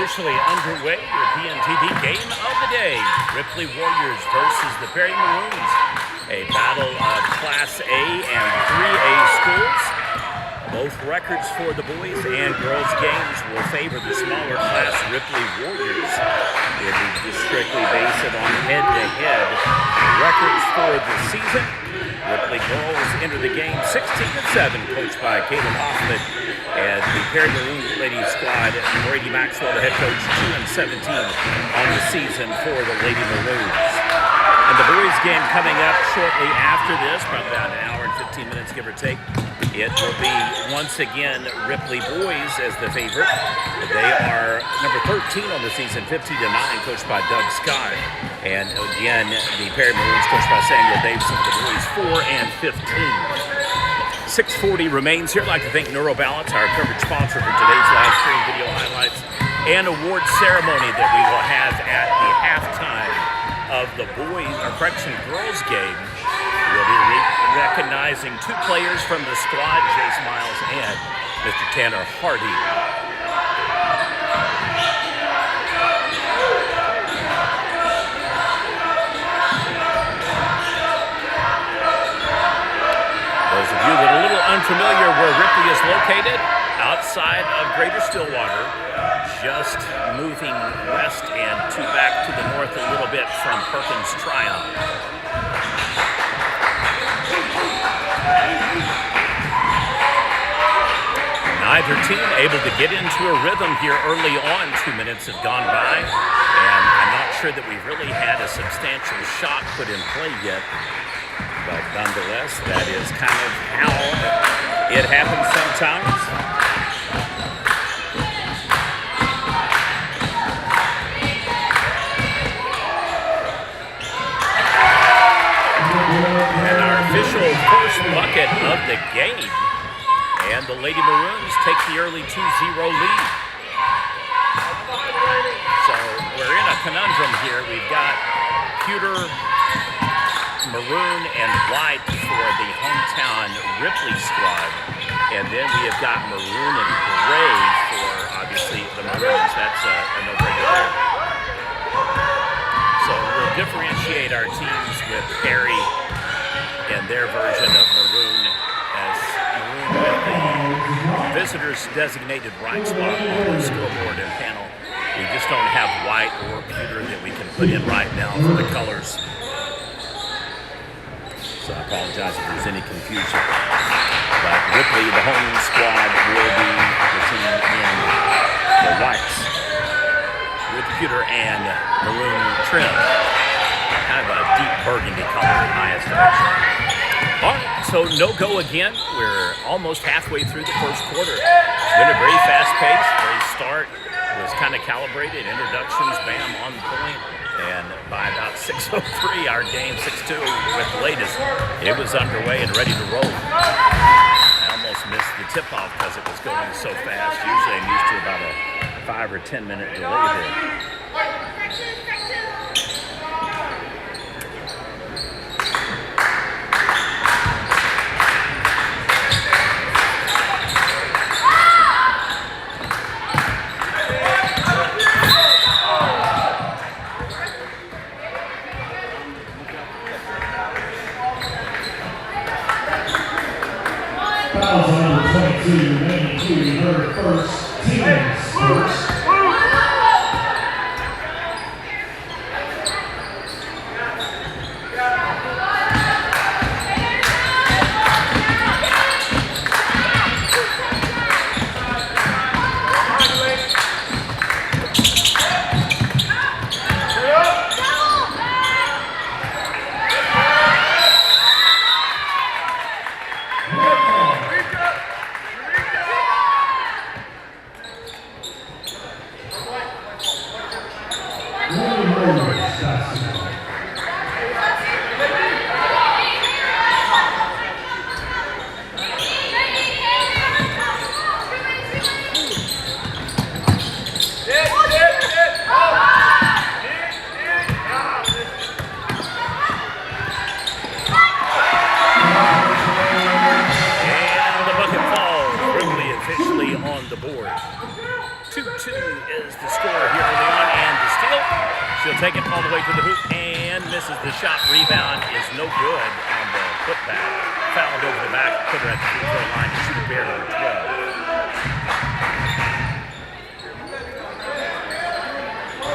officially underway. Your PNTD game of the day. Ripley Warriors versus the Perry Maroons. A battle of Class A and 3A schools. Both records for the boys and girls games will favor the smaller class Ripley Warriors. If we just strictly base it on head-to-head records for the season, Ripley girls enter the game 16-7, coached by Caleb Hoffman. As the Perry Maroon ladies squad, Brady Maxwell, the head coach, 2-17 on the season for the Lady Maroons. And the boys game coming up shortly after this, probably about an hour and 15 minutes, give or take. It will be, once again, Ripley boys as the favorite. They are number 13 on the season, 15-9, coached by Doug Scott. And again, the Perry Maroons, coached by Samuel Davidson, the boys 4-15. 6:40 remains here. I'd like to thank NeuroBalance, our coverage sponsor for today's live stream video highlights and award ceremony that we will have at the halftime of the girls game. We'll be recognizing two players from the squad, Jace Miles and Mr. Tanner Hardy. Those of you that are a little unfamiliar where Ripley is located, outside of Greater Stillwater, just moving west and back to the north a little bit from Perkins Tryon. Neither team able to get into a rhythm here early on. 2 minutes have gone by, and I'm not sure that we've really had a substantial shot put in play yet. But nonetheless, that is kind of how it happens sometimes. And our official first bucket of the game. And the Lady Maroons take the early 2-0 lead. So we're in a conundrum here. We've got pewter, maroon, and white for the hometown Ripley squad. And then we have got maroon and gray for, obviously, the Maroons. That's a no-brainer there. So we'll differentiate our teams with Perry and their version of maroon as maroon with the visitors' designated right spot on the scoreboard and panel. We just don't have white or pewter that we can put in right now for the colors. So I apologize if there's any confusion. But Ripley, the home squad, will be the team in the whites with pewter and maroon trim. Kind of a deep burgundy color in my estimation. All right, so no go again. We're almost halfway through the first quarter. It's been a very fast pace. Very start was kind of calibrated. Introductions, bam, on point. And by about 6:03, our game 6-2 with the latest, it was underway and ready to roll. I almost missed the tip-off because it was going so fast. Usually I'm used to about a 5 or 10 minute delay there. Remaining to her first team's first. She'll take it all the way to the hoop and misses the shot. Rebound is no good on the putback. Fouled over the back, put her at the free throw line to shoot a pair of 12.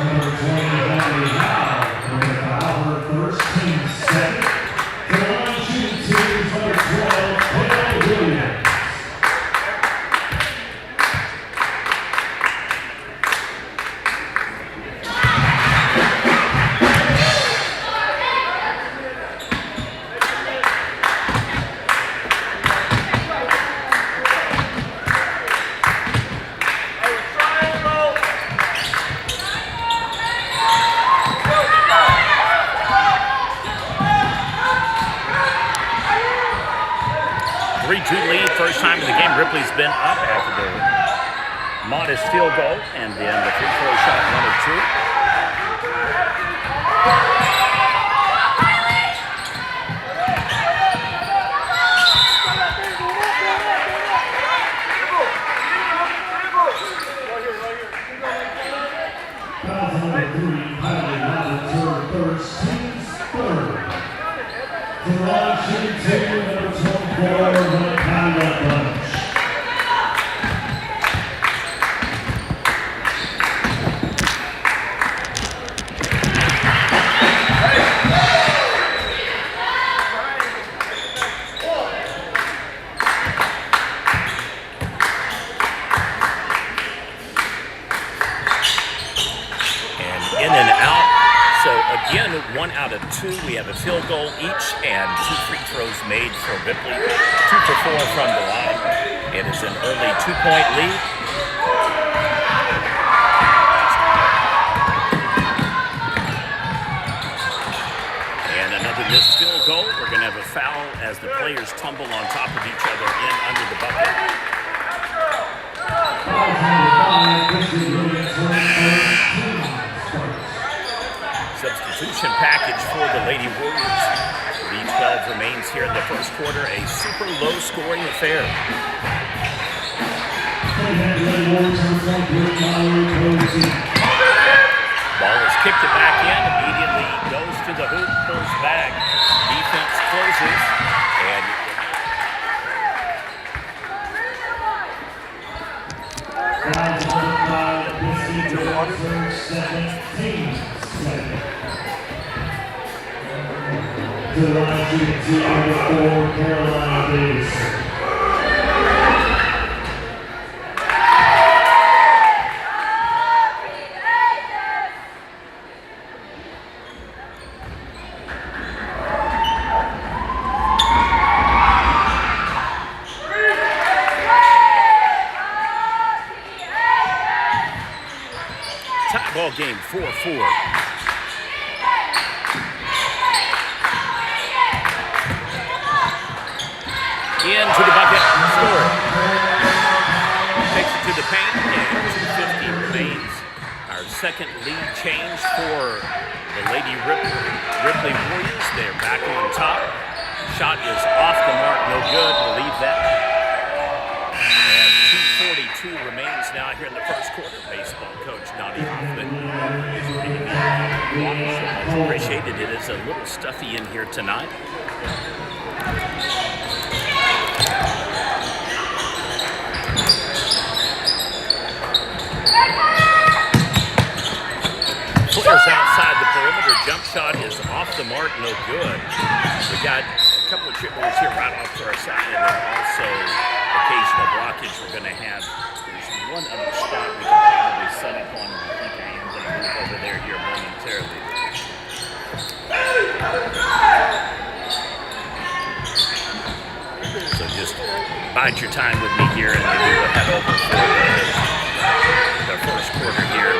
Number 20, Ripley with a foul, her first, team's second. To the line shooting teams, number 12, Taylor Williams. Lead, first time in the game. Ripley's been up after the modest field goal and then the free throw shot, 1 of 2. Foul number 3, Kylie Roberts, her first, team's third. To the line shooting team, number 24, in and out. So again, 1 out of 2. We have a field goal each and 2 free throws made for Ripley. 2 for 4 from the line. It is an early 2-point lead. And another missed field goal. We're going to have a foul as the players tumble on top of each other in under the bucket. Substitution package for the Lady Warriors. B12 remains here in the first quarter, a super low-scoring affair. Ball is kicked it back in, immediately goes to the hoop, pulls back. Defense closes, and to the line shooting team, number 4, Carolina Davidson. tie ball game, 4-4. Into the bucket, score. Takes it to the paint, and 2:50 remains. Our second lead change for the Lady Ripley Warriors. They're back on top. Shot is off the mark, no good. We'll leave that. And 2:42 remains now here in the first quarter. Baseball coach Donnie Hoffman is reading the watch. Much appreciated. It is a little stuffy in here tonight. Players outside the perimeter. Jump shot is off the mark, no good. We got a couple of chip balls here right off to our side, and then also occasional blockage we're going to have. There's one other spot we can probably set up on, and I think I am going to move over there here momentarily. So just bide your time with me here, and maybe we'll head over for the first quarter here.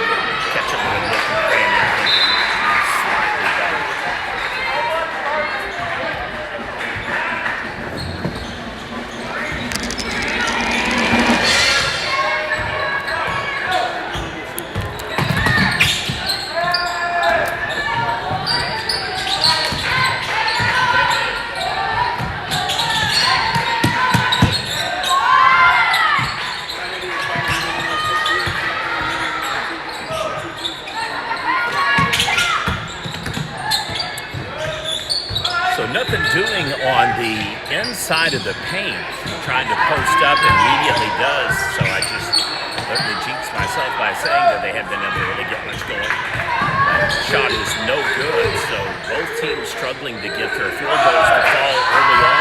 Catch up with a look at the game. I think it's slightly better. inside of the paint, trying to post up, and immediately does. So I just literally jinxed myself by saying that they haven't been able to really get much going. That shot is no good, so both teams struggling to get their field goals to fall early on.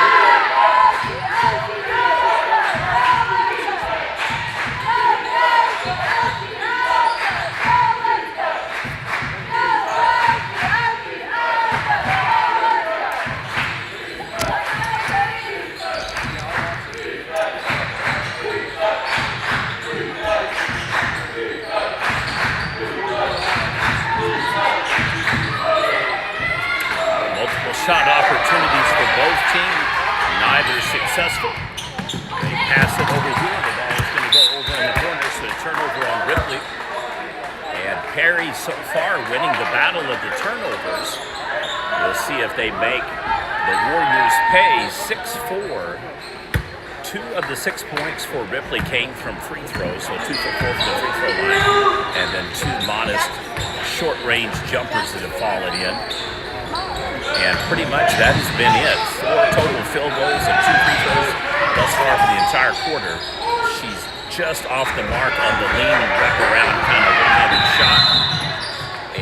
Shot opportunities for both teams, neither successful. They pass it over here. The ball is going to go over in the corner, so a turnover on Ripley. And Perry so far winning the battle of the turnovers. We'll see if they make the Warriors pay 6-4. 2 of the 6 points for Ripley came from free throws, so 2 for 4 from the free throw line, and then 2 modest short-range jumpers that have fallen in. And pretty much that has been it. 4 total field goals and 2 free throws thus far for the entire quarter. She's just off the mark on the lean and wrap-around kind of one-handed shot.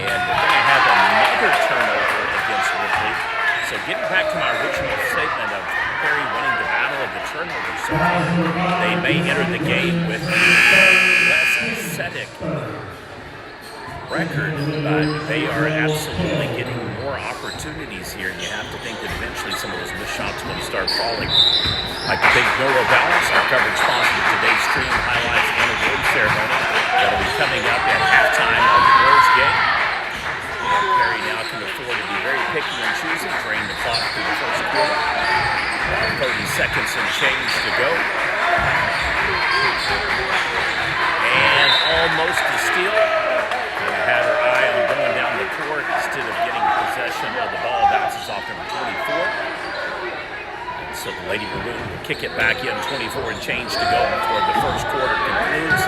And we're going to have another turnover against Ripley. So getting back to my original statement of Perry winning the battle of the turnovers, so they may enter the game with less ascetic record, but they are absolutely getting more opportunities here, and you have to think that eventually some of those missed shots are going to start falling. I'd like to thank NeuroBalance, our coverage sponsor of today's stream highlights and award ceremony. That'll be coming up at halftime of the girls' game. And Perry now can afford to be very picky and choosy, drain the clock through the first quarter. 30 seconds and change to go. And almost a steal. Had her eye on going down the court instead of getting possession of the ball. Bounces off number 24. And so the Lady Maroon will kick it back in. 24 and change to go before the first quarter concludes.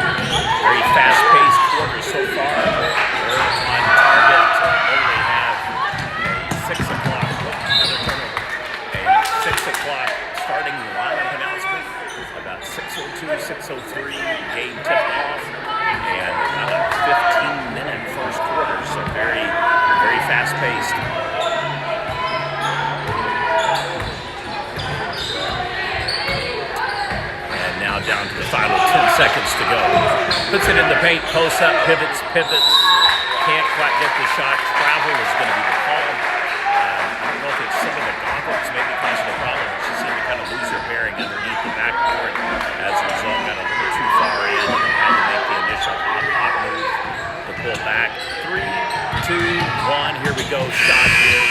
Very fast-paced quarter so far. We're on target to only have a 6 o'clock, another turnover, a 6 o'clock starting lineup announcement. About 6:02, 6:03 game tip-off. And about a 15-minute first quarter, so very, very fast-paced. And now down to the final 10 seconds to go. Puts it in the paint, posts up, pivots. Can't quite get the shot. Travel is going to be the call. I don't know if it's some of the goggles, maybe because of the problem. She seemed to kind of lose her bearing underneath the backboard. As a result, got a little too far in and had to make the initial hop move to pull back. 3, 2, 1. Here we go. Shot is.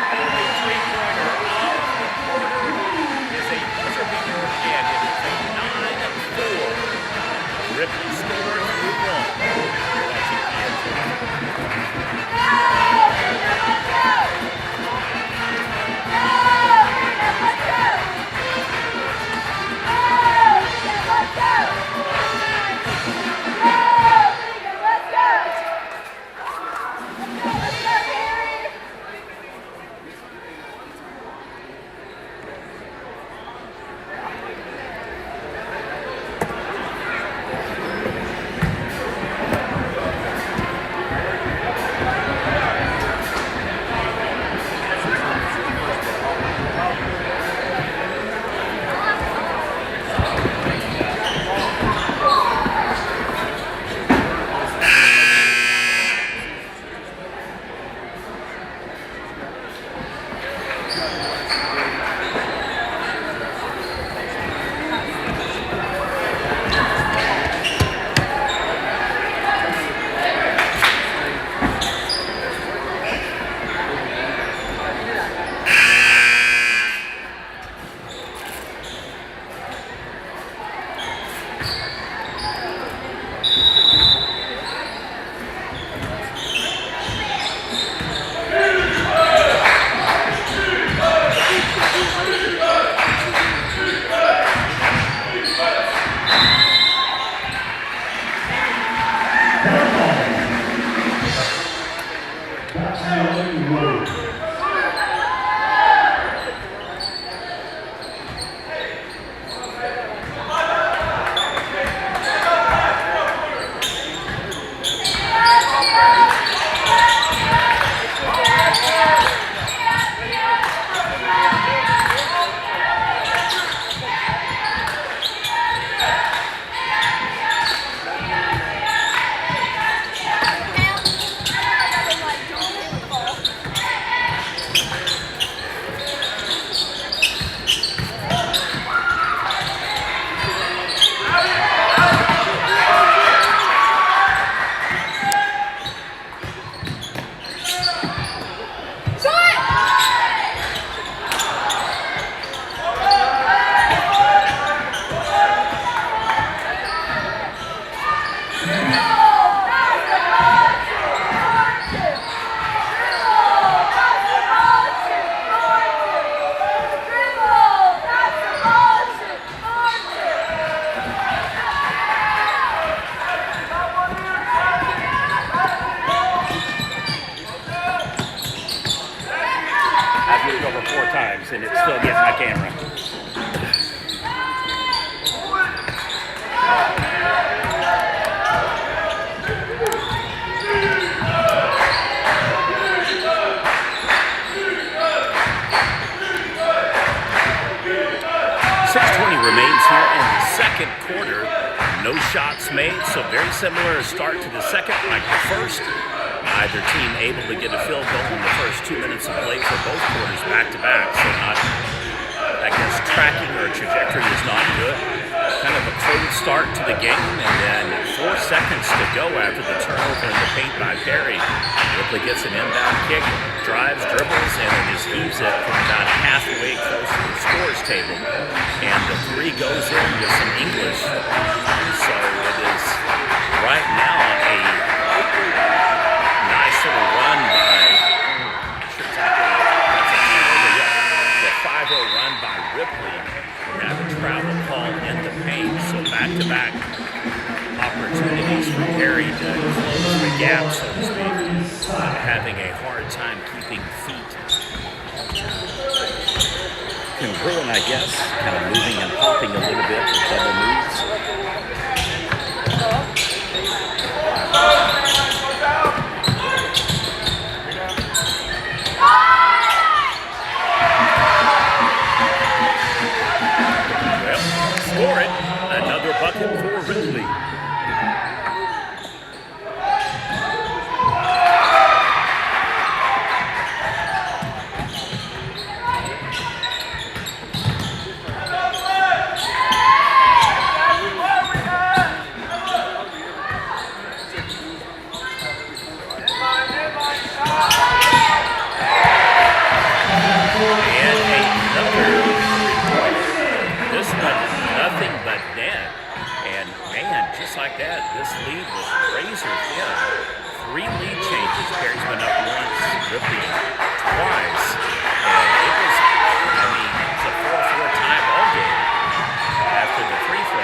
The three-pointer of the quarter is a buzzer beater, and it is a 9-4. Ripley scores 3-1. You're watching times, and it still gets my camera. Remains here in the second quarter. No shots made, so very similar start to the second like the first. Neither team able to get a field goal in the first 2 minutes of play for both quarters back-to-back, so not, I guess, tracking or trajectory is not good. Kind of a cold start to the game, and then 4 seconds to go after the turnover in the paint by Perry. Ripley gets an inbound kick, drives, dribbles, and then just heaves it from about halfway close to the scores table. And the three goes in with some English. So it is right now a nice little run by, the 5-0 run by Ripley. We have a travel call in the paint, so back-to-back opportunities for Perry to close the gap, so to speak. Having a hard time keeping feet congruent, I guess. Kind of moving and hopping a little bit with double moves. Well, score it. Another bucket for Ripley. Like that, this lead was razor thin. 3 lead changes. Perry's been up once, Ripley twice, and it was, I mean, it's a 4-4 tie ball game after the free throw,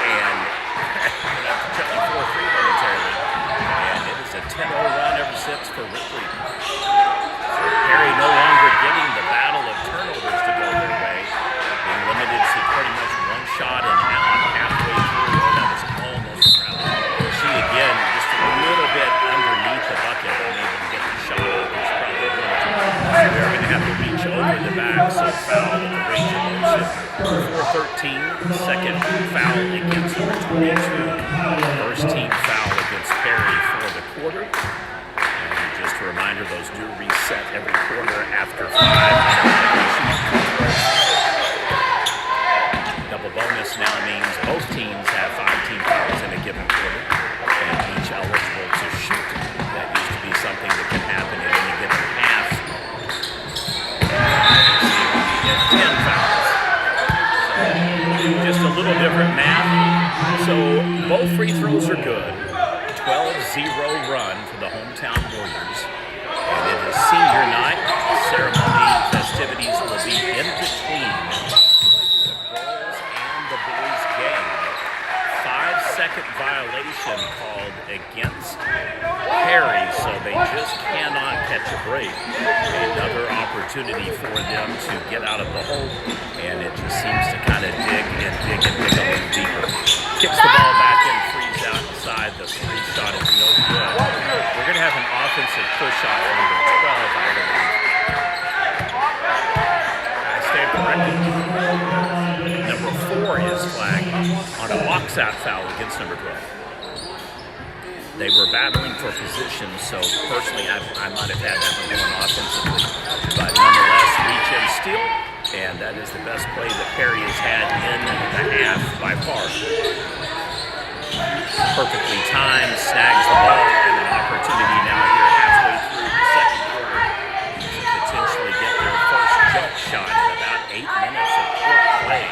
and after trailing 4-3 momentarily, and it is a 10-0 run ever since for Ripley. So Perry no longer getting the battle of turnovers to go their way, being limited to pretty much one shot and out halfway through. Again, just a little bit underneath the bucket, unable to get the shot up. It's probably one of them. They're going to have to reach over the back, so foul with the range of motion. 4-13, second foul against number 22. First team foul against Perry for the quarter. And just a reminder, those do reset every quarter after 5. Double bonus now means both teams have 5 team fouls in a given quarter. And each eligible to shoot. That used to be something that can happen at any given half. You get 10 fouls. So just a little different math. So both free throws are good. 12-0 run for the hometown Warriors. And it is senior night. Ceremony festivities will be in between the girls and the boys game. 5-second violation called against Perry, so they just cannot catch a break. Another opportunity for them to get out of the hole, and it just seems to kind of dig and dig and dig a little deeper. Kicks the ball back in, frees outside. The free shot is no good. We're going to have an offensive push-off number 12, I believe. I stand corrected. Number 4 is flagged on a box-out foul against number 12. They were battling for position, so personally I might have had that one going offensively. But nonetheless, reach and steal, and that is the best play that Perry has had in the half by far. Perfectly timed, snags the ball, and an opportunity now here halfway through the second quarter to potentially get their first jump shot in about 8 minutes of court play.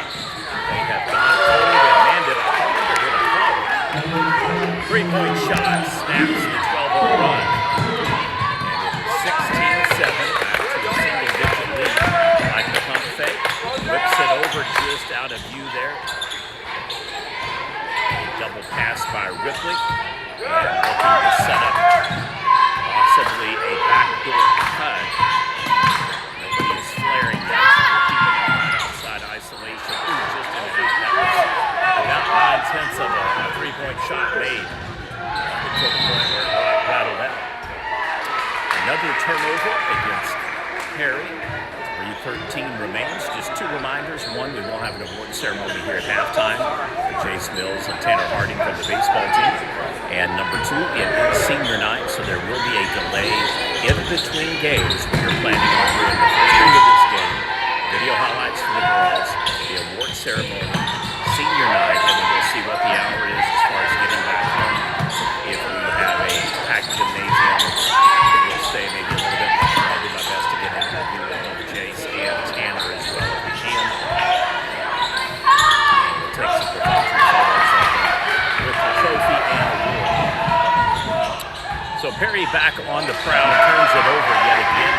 They have gone cold, and man, did I hold or did I hold? 3-point shot snaps the 12-0 run. And it is 16-7 back to a single-digit lead. Like the pump fake, whips it over just out of view there. Double pass by Ripley, and looking to set up possibly a backdoor cut. Nobody is flaring that. turnover against Perry. 3:13 remains. Just two reminders. One, we will have an award ceremony here at halftime for Jace Mills and Tanner Harding from the baseball team. And number two, it is senior night, so there will be a delay in between games. We are planning on doing the first inning of this game, video highlights for the girls, the award ceremony, senior night, and then we'll see what the hour is as far as getting back home. If we have a packed gymnasium, we'll stay maybe a little bit longer. I'll do my best to get in and do with Jace and Tanner as well if we can. And we'll take some precautions with the trophy and award. So Perry back on the prowl, turns it over yet again.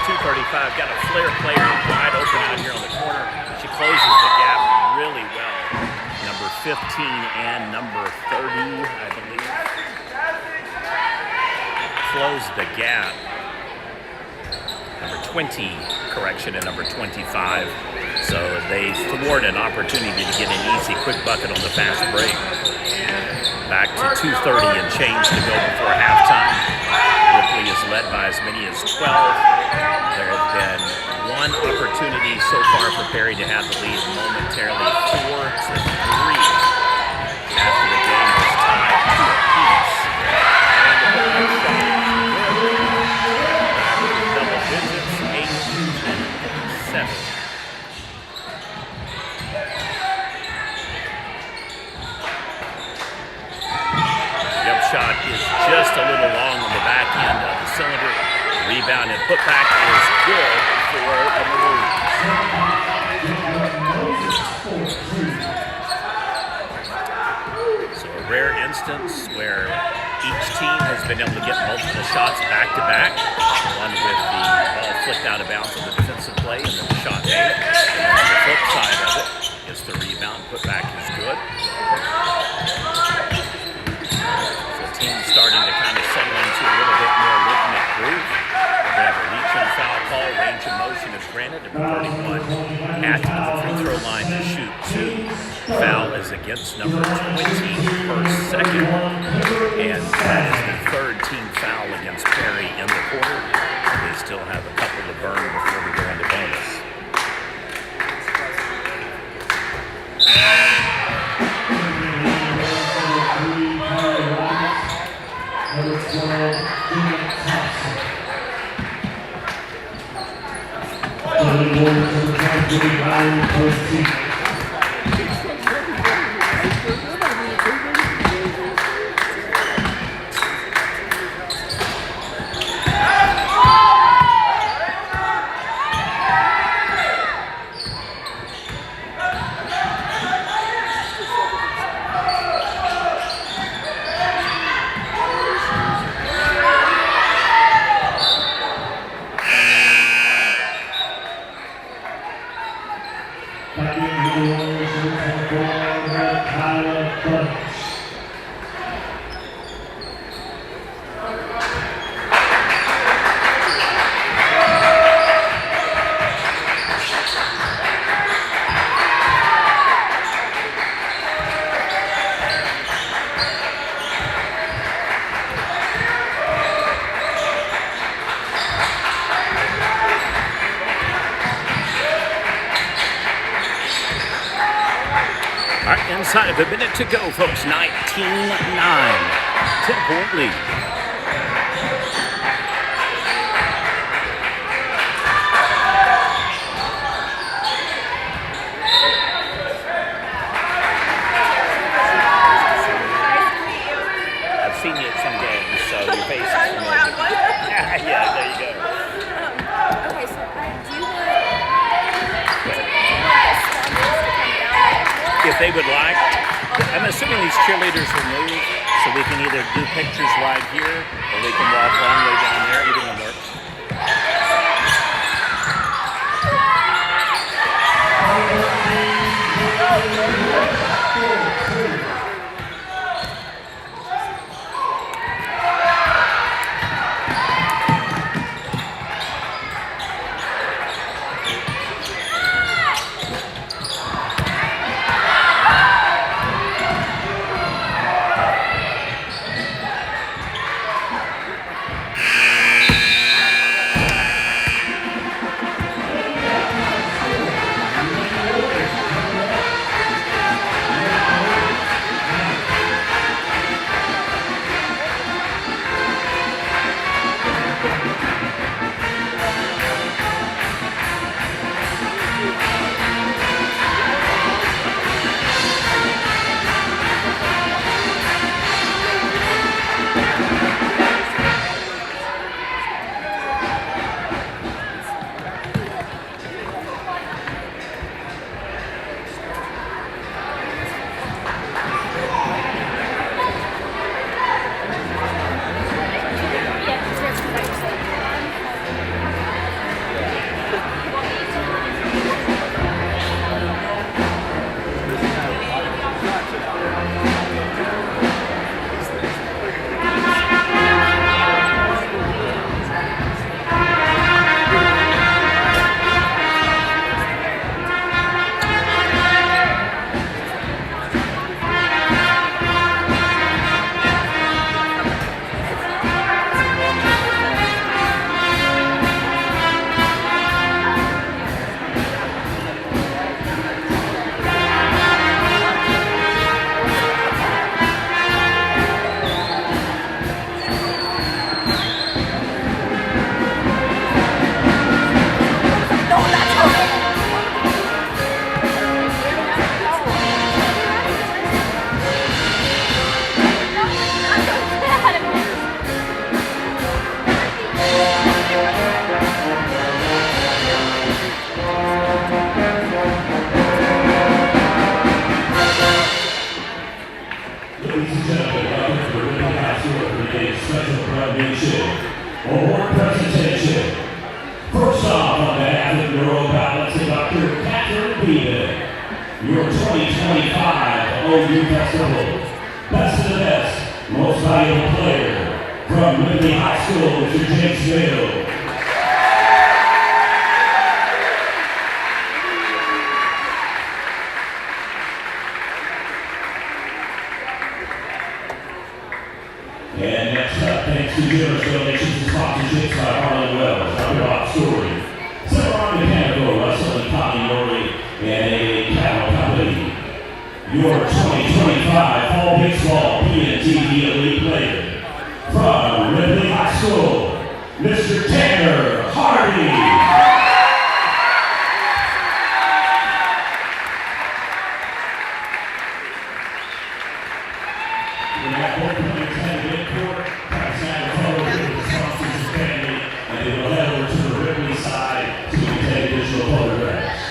2:35, got a flare player wide open out here on the corner. She closes the gap really well. Number 15 and number 30, I believe. Close the gap. Number 20, correction, and number 25. So they thwart an opportunity to get an easy, quick bucket on the fast break. Back to 2:30 and change to go before halftime. Ripley is led by as many as 12. There have been one opportunity so far for Perry to have the lead momentarily, 4-3, after the game was tied 2 apiece. And the double digits, 8-7. Shot is just a little long on the back end of the cylinder. Rebound and putback is good for the Maroons. So a rare instance where each team has been able to get multiple shots back to back. One with the ball flicked out of bounds on the defensive play and then the shot made. And on the flip side of it is the rebound. Putback is good. Team starting to kind of settle into a little bit more rhythmic groove. They have a reach and foul call. Range of motion is granted. Number 31 at the free throw line to shoot 2. Foul is against number 20 per second. And that is the third team foul against Perry in the quarter. So they still have a couple to burn before we go into bonus. Number 12, Thompson. Inside of a minute to go, folks. 19-9. 10-point lead. I've seen you at some games, so your face is familiar. Yeah, there you go. Okay, so do you want If they would like. I'm assuming these cheerleaders will move, so we can either do pictures right here, or we can walk all the way down there. Either one works. a special recognition award presentation. First off, on behalf of neurobalancing Dr. Catherine Beaton, your 2025 OU Festival Best of the Best, Most Valuable Player from Ripley High School, Mr. James Mill. And next up, thanks to generous donations and sponsorships by Harlan Wells, Dr. Bob Story, Cimarron Mechanical, Russell and Connie Norrie, and a cattle company. Your 2025 Fall Baseball PNTV Elite Player from Ripley High School, Mr. Tanner Hardy. We have both players headed in court, practicing a photo with the sponsors and family, and they will head over to the Ripley side to take additional photographs.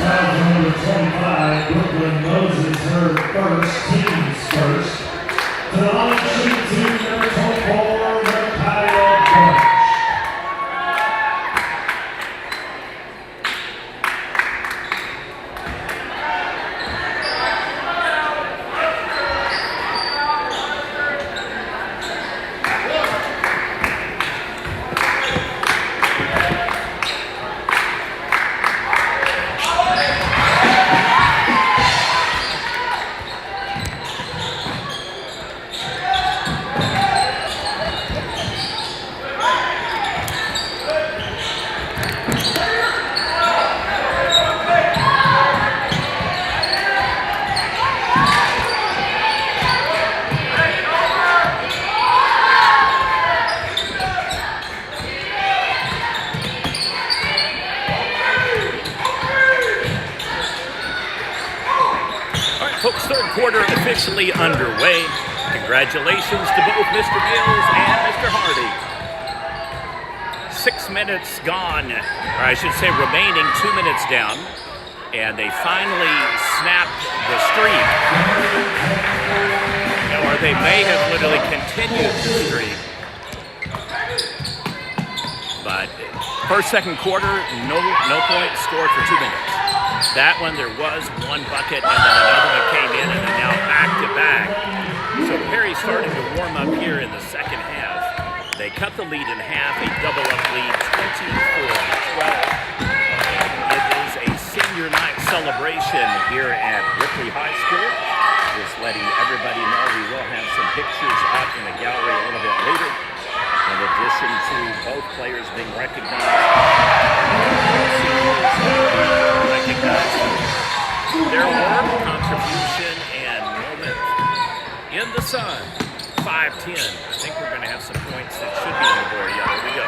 Foul number 25, Brooklyn Moses, her first, team's first. To the line, shooting team number 24, Kyle Bunch. Folks, third quarter officially underway. Congratulations to both Mr. Mills and Mr. Hardy. 6 minutes gone, or I should say remaining, 2 minutes down, and they finally snapped the streak. Or they may have literally continued the streak. But first, second quarter, no points scored for 2 minutes. That one, there was one bucket, and then another one came in, and then now back-to-back. So Perry's starting to warm up here in the second half. They cut the lead in half, a double-up lead, 24-12. It is a senior night celebration here at Ripley High School. Just letting everybody know we will have some pictures up in the gallery a little bit later. In addition to both players being recognized, their work, contribution, and moment in the sun. 5-10. I think we're going to have some points that should be on the board. Yeah, there we go.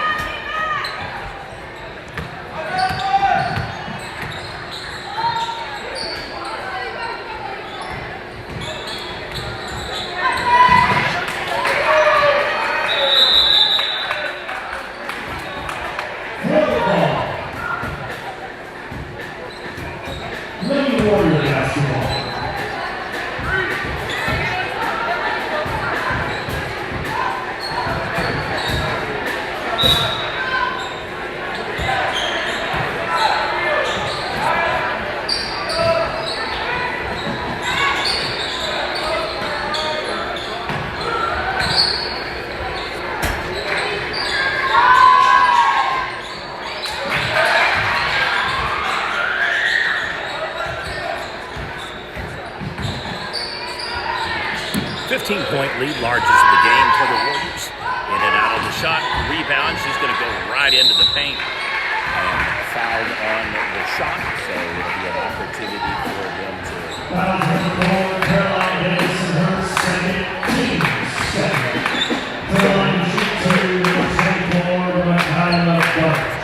Warrior basketball. 15-point lead, largest of the game for the Warriors. In and out of the shot, rebound. She's going to go right into the paint. And fouled on the shot, so it'll be an opportunity for them to... Foul number 4, Caroline Davis in her second, team's second. Caroline shooting number 24, Kyle Bunch.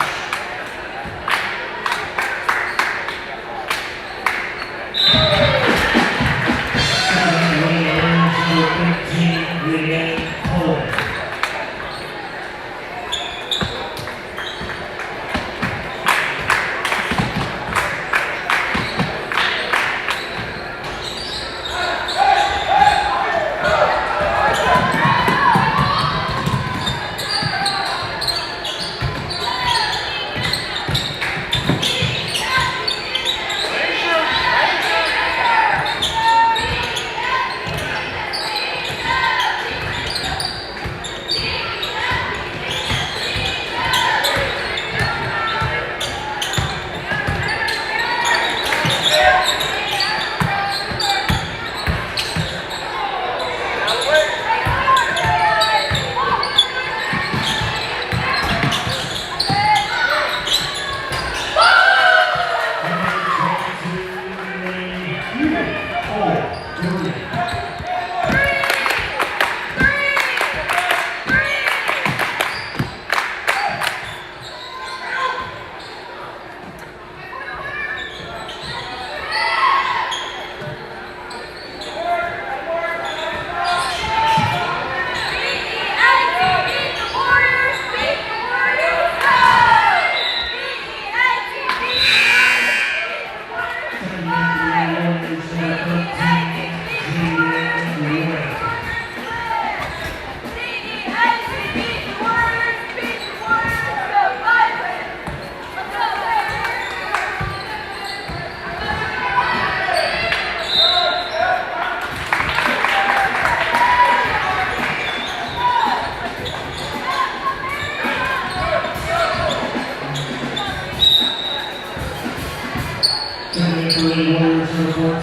Coming in for the Warriors number 14,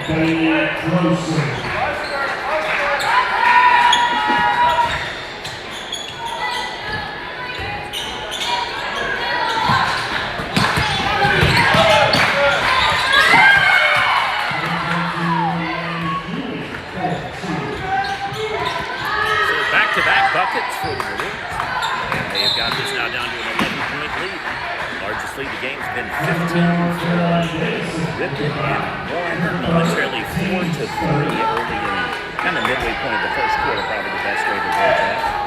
Bailey Grossman. Back-to-back buckets for the Maroons. And they have got this now down to an 11-point lead. Largest lead of the game's been 15 for Ripley and Warren. Momentarily 4-3 early in kind of midway point of the first quarter. Probably the best way to judge that.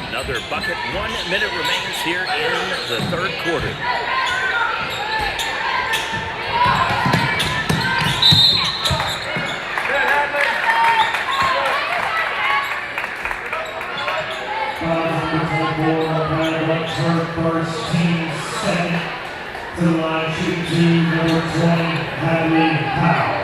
Another bucket. 1 minute remains here in the third quarter. First team second to the line, shooting two, number 20, Hadley Powell.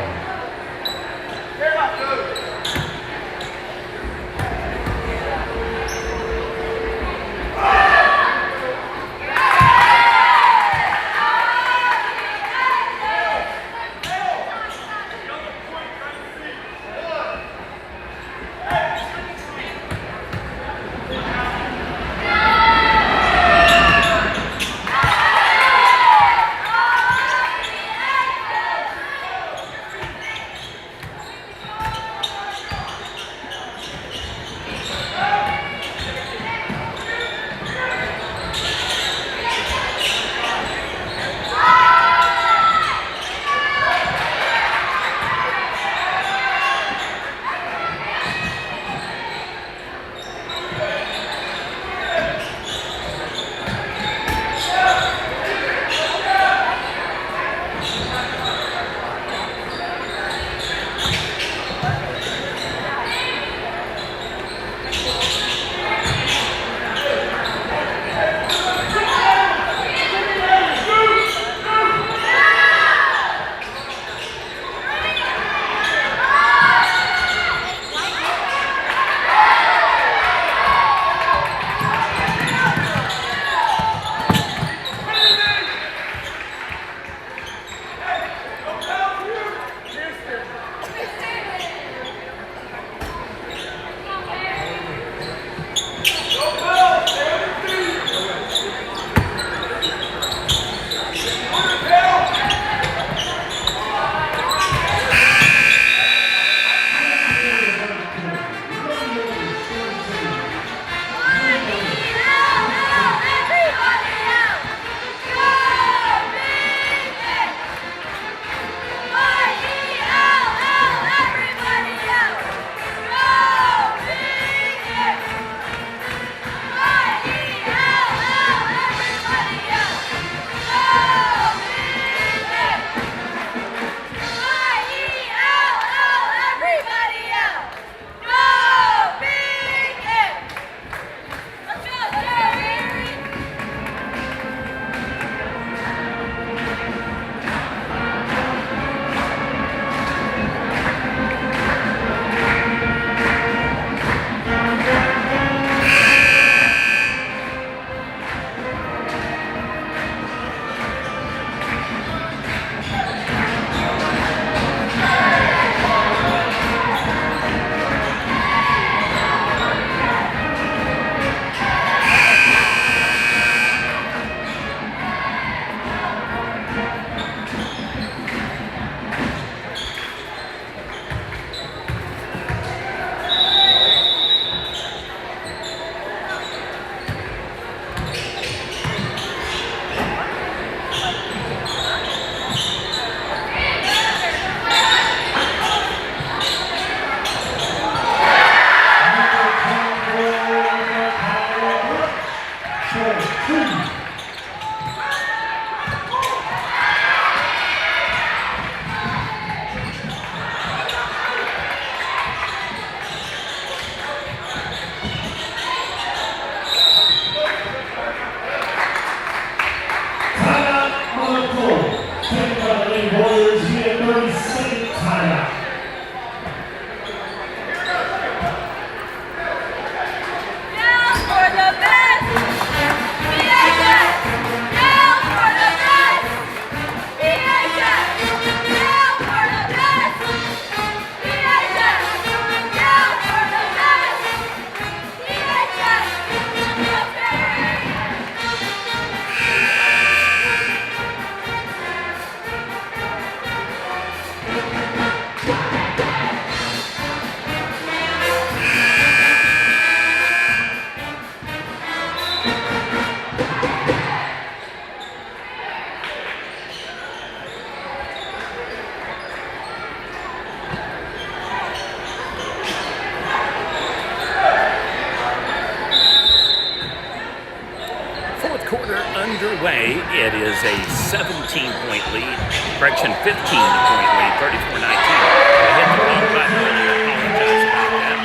way, it is a 17-point lead. Correction, 15-point lead, 34-19. I hit the wrong button earlier. Apologize about that.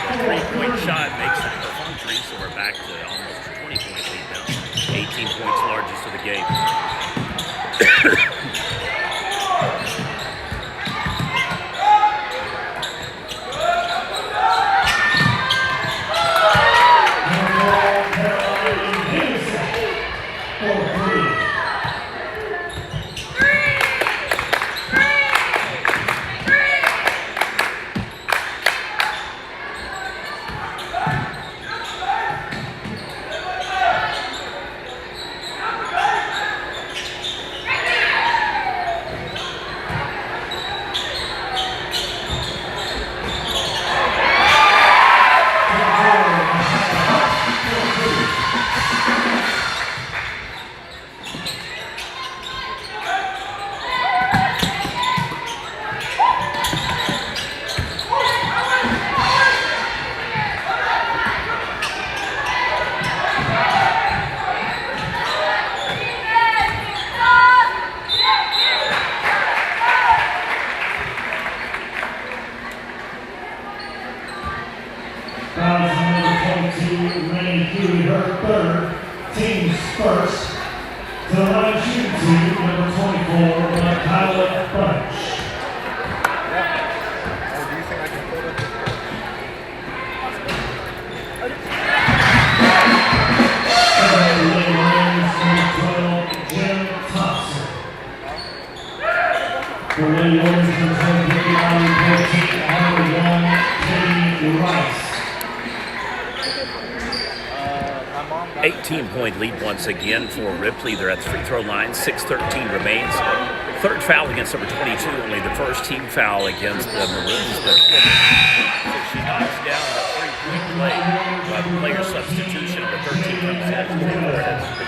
The three-point shot makes it perfunctory, so we're back to almost a 20-point lead now. 18 points largest of the game. For Lady Warriors, number 23, Allen 14, number 1, Katie Rice. 18-point lead once again for Ripley. They're at the free throw line. 6:13 remains. Third foul against number 22. Only the first team foul against the Maroons. But she knocks down the three-point play. Player substitution. Number 13 comes in to the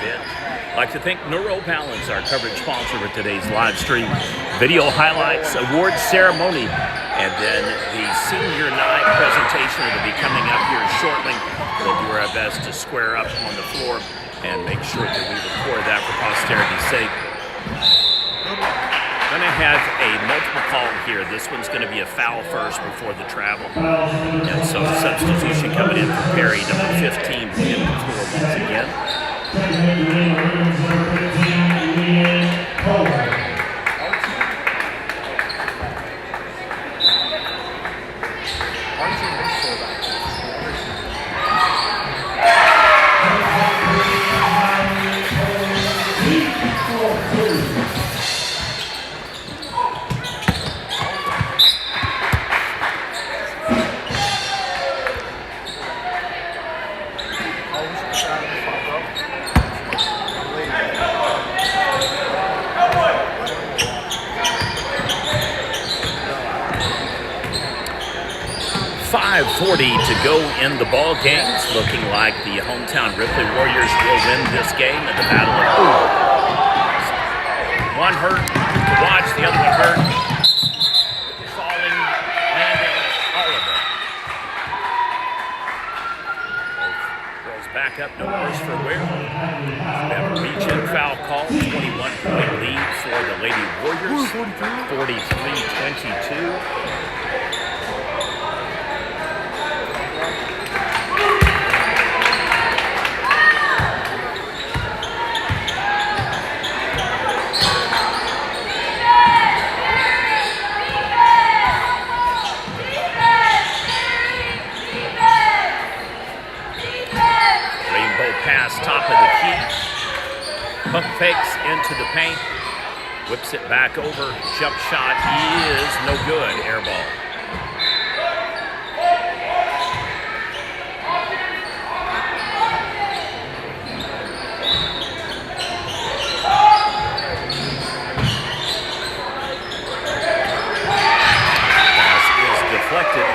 bench. I'd like to thank NeuroBalance, our coverage sponsor for today's live stream. Video highlights, award ceremony, and then the senior night presentation will be coming up here shortly. We'll do our best to square up on the floor and make sure that we record that for posterity's sake. Going to have a multiple call here. This one's going to be a foul first before the travel. And so substitution coming in for Perry, number 15, will hit the floor once again. .40 to go in the ball game. It's looking like the hometown Ripley Warriors will win this game at the Battle of One hurt to watch, the other one hurt. Falling, landing, all of it. Girls back up, no worse for wear. We have a reach-in foul call, 21-point lead for the Lady Warriors, 43-22. Top of the key, pump fakes into the paint, whips it back over, jump shot is no good, air ball. Pass is deflected.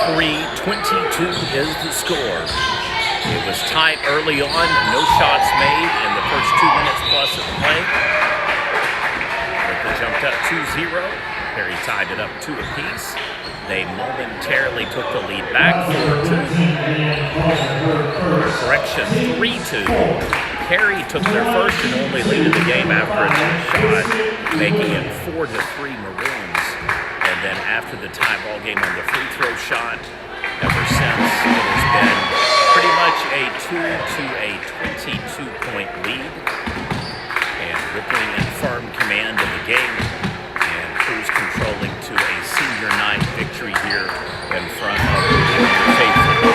23-22 is the score. It was tight early on, no shots made in the first 2 minutes plus of play. Ripley jumped up 2-0. Perry tied it up 2 apiece. They momentarily took the lead back 4-2. Correction, 3-2. Perry took their first and only lead of the game after a shot, making it 4-3 Maroons. And then after the tie ball game on the free throw shot, ever since it has been pretty much a 22-point lead. And Ripley in firm command of the game and cruise controlling to a senior night victory here in front of the faithful.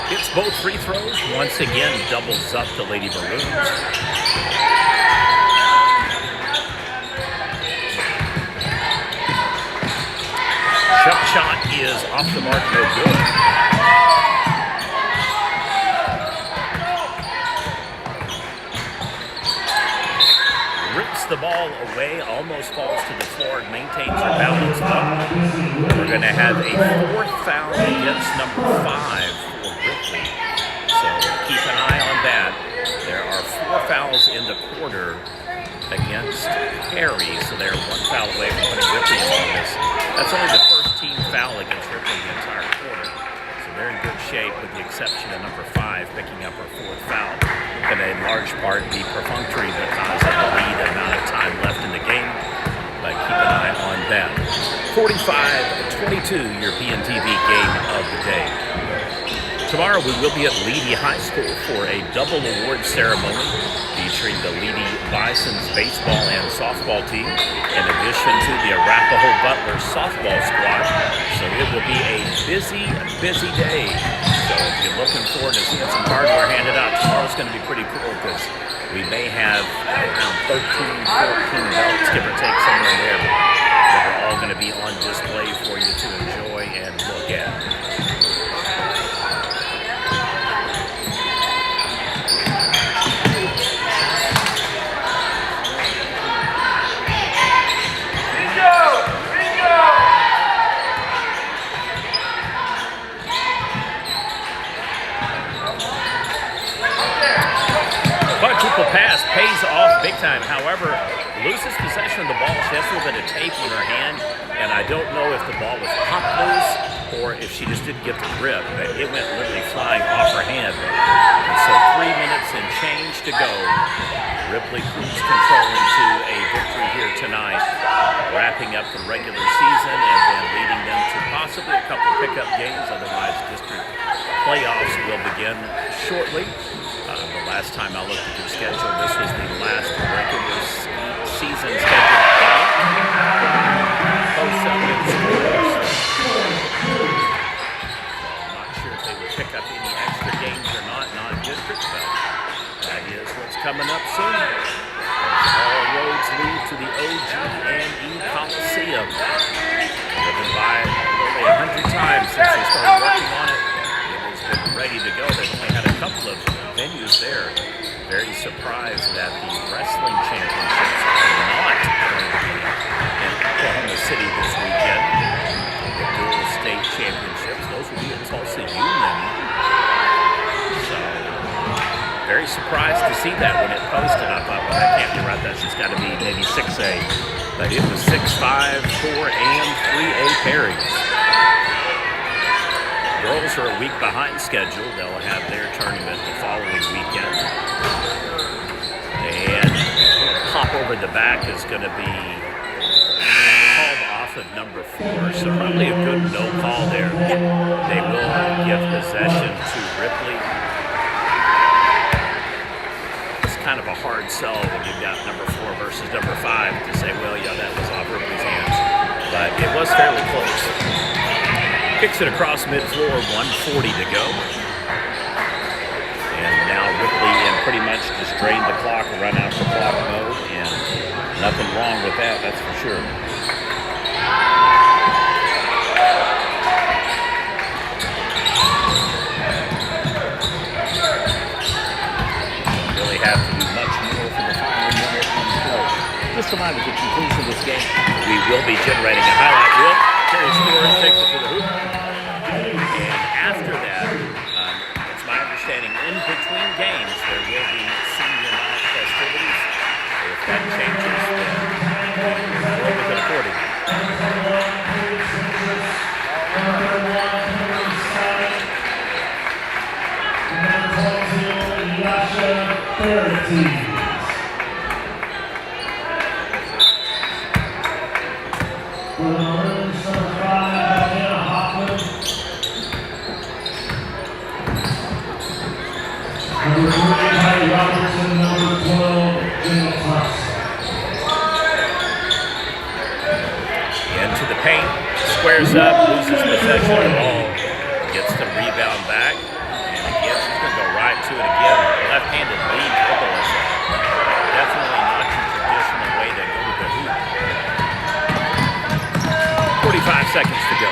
Hits both free throws, once again doubles up the Lady Maroons. Jump shot is off the mark, no good. Rips the ball away, almost falls to the floor, and maintains her balance up. We're going to have a 4th foul against number 5 for Ripley. So keep an eye on that. There are 4 fouls in the quarter against Perry, so they're 1 foul away from putting Ripley on this. That's only the first team foul against Ripley the entire quarter. So they're in good shape with the exception of number 5 picking up her 4th foul. Going to in large part be perfunctory because of the lead amount of time left in the game. But keep an eye on that. 45-22 European TV game of the day. Tomorrow we will be at Leedy High School for a double award ceremony featuring the Leedy Bisons baseball and softball team in addition to the Arapahoe Butler softball squad. So it will be a busy day. So if you're looking forward to seeing some hardware handed out, tomorrow's going to be pretty cool because we may have around 13, 14 belts, give or take, somewhere in there, that are all going to be on display for you to enjoy and look at. Quadruple pass pays off big time. However, loses possession of the ball. She has a little bit of tape in her hand, and I don't know if the ball was popped loose or if she just didn't get the grip. It went literally flying off her hand. And so 3 minutes and change to go. Ripley cruise controlling to a victory here tonight, wrapping up the regular season and then leading them to possibly a couple of pickup games. Otherwise, district playoffs will begin shortly. The last time I looked at their schedule, this was the last regular season schedule. I'm not sure if they would pick up any extra games or not, non-district, but that is what's coming up soon. All roads lead to the OG&E Coliseum. Driven by nearly 100 times since they started working on it. It has been ready to go. They've only had a couple of venues there. Very surprised that the wrestling championships are not going to be in Oklahoma City this weekend. The dual state championships, those will be at Tulsa Union. So, very surprised to see that when it posted. I thought, well, that can't be right. That's just got to be maybe 6A. But it was 6-5, 4, and 3A pairings. Girls are a week behind schedule. They'll have their tournament the following weekend. And pop over the back is going to be called off of number 4. So probably a good no call there. They will give possession to Ripley. It's kind of a hard sell when you've got number 4 versus number 5 to say, well, yeah, that was off Ripley's hands. But it was fairly close. Kicks it across mid-floor, 1:40 to go. And now Ripley in pretty much just drain the clock, run out the clock mode, and nothing wrong with that, that's for sure. Really have to do much more for the final minute and play. Just a reminder, at the conclusion of this game, we will be generating a highlight reel. Terry scores, takes it to the hoop. And after that, it's my understanding, in between games, there will be senior night festivities. If that changes, then we'll roll with it accordingly. Number 3, Patty Robertson. Number 12, Jenna Thompson. Into the paint, squares up, loses possession of the ball, gets the rebound back, and again, she's going to go right to it again. Left-handed lead dribble is definitely not your traditional way to go to the hoop. 45 seconds to go.